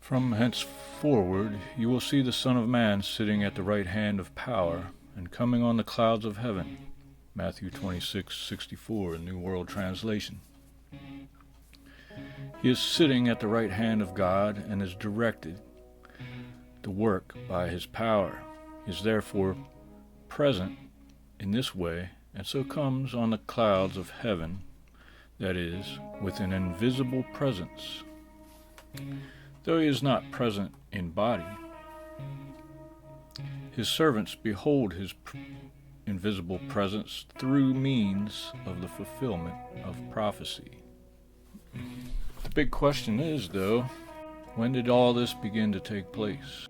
From henceforward you will see the Son of Man sitting at the right hand of power and coming on the clouds of heaven. Matthew 26:64, New World Translation. He is sitting at the right hand of God and is directed the work by his power. He is therefore present in this way, and so comes on the clouds of heaven, that is, with an invisible presence. Though he is not present in body, his servants behold his invisible presence through means of the fulfillment of prophecy. The big question is, though, when did all this begin to take place?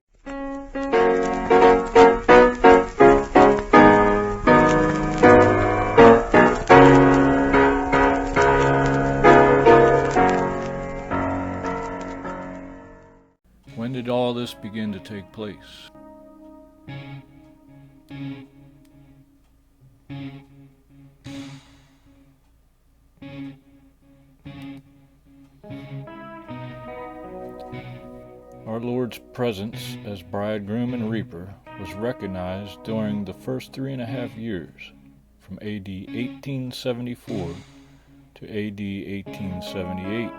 When did all this begin to take place? Our Lord's presence as bridegroom and reaper was recognized during the first 3.5 years, from AD 1874 to AD 1878.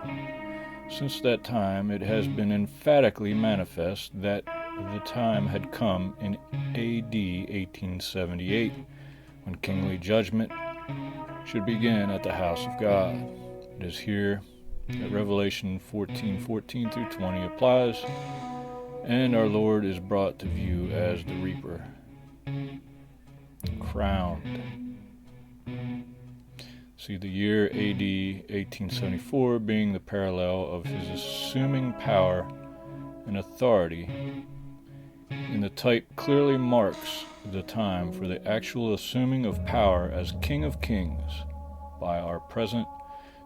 Since that time, it has been emphatically manifest that the time had come in AD 1878, when kingly judgment should begin at the house of God. It is here that Revelation 14:14 through 20 applies, and our Lord is brought to view as the reaper, crowned. See the year AD 1874 being the parallel of his assuming power and authority. In the type clearly marks the time for the actual assuming of power as King of Kings by our present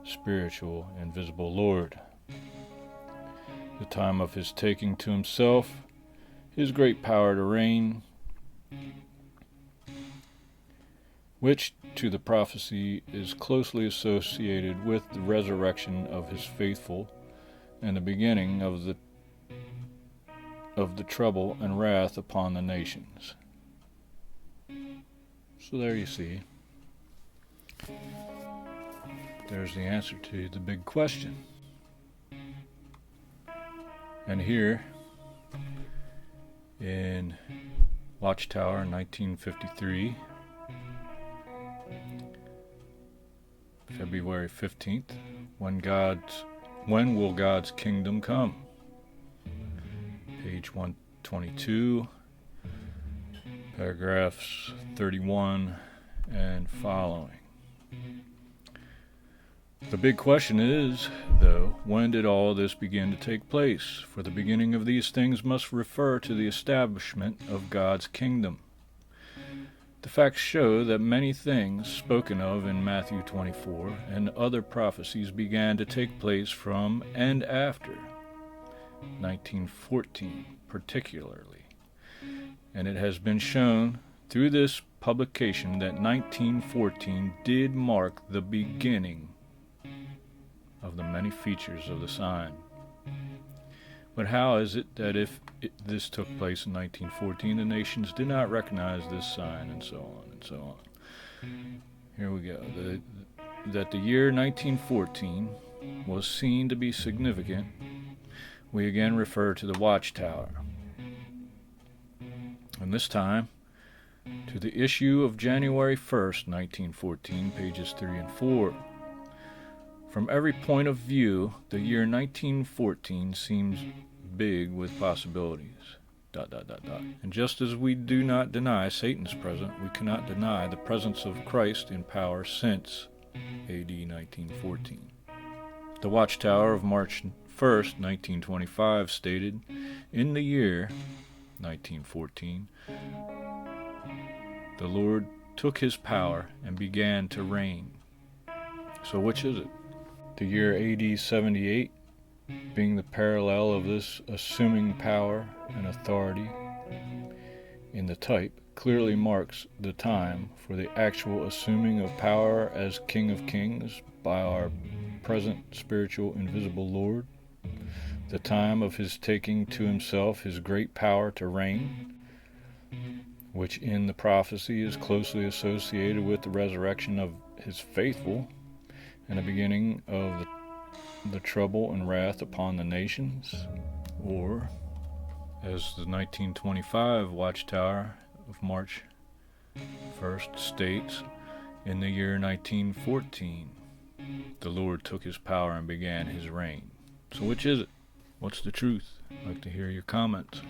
spiritual and visible Lord. The time of his taking to himself his great power to reign, which to the prophecy is closely associated with the resurrection of his faithful and the beginning of the trouble and wrath upon the nations. So there you see. There's the answer to the big question. And here in Watchtower 1953, February 15th, when will God's kingdom come? Page 122, paragraphs 31 and following. The big question is, though, when did all this begin to take place? For the beginning of these things must refer to the establishment of God's kingdom. The facts show that many things spoken of in Matthew 24 and other prophecies began to take place from and after 1914 particularly, and it has been shown through this publication that 1914 did mark the beginning of the many features of the sign. But how is it that if this took place in 1914, the nations did not recognize this sign, and so on and so on? Here we go. That the year 1914 was seen to be significant, we again refer to the Watchtower, and this time to the issue of January 1st, 1914, pages 3 and 4. From every point of view, the year 1914 seems big with possibilities. ... And just as we do not deny Satan's presence, we cannot deny the presence of Christ in power since AD 1914. The Watchtower of March 1st, 1925 stated, in the year 1914, the Lord took his power and began to reign. So which is it? The year AD 78 being the parallel of this assuming power and authority in the type clearly marks the time for the actual assuming of power as King of Kings by our present spiritual invisible Lord, the time of his taking to himself his great power to reign, which in the prophecy is closely associated with the resurrection of his faithful and the beginning of the trouble and wrath upon the nations, or, as the 1925 Watchtower of March 1st states, in the year 1914, the Lord took his power and began his reign. So which is it? What's the truth? I'd like to hear your comments.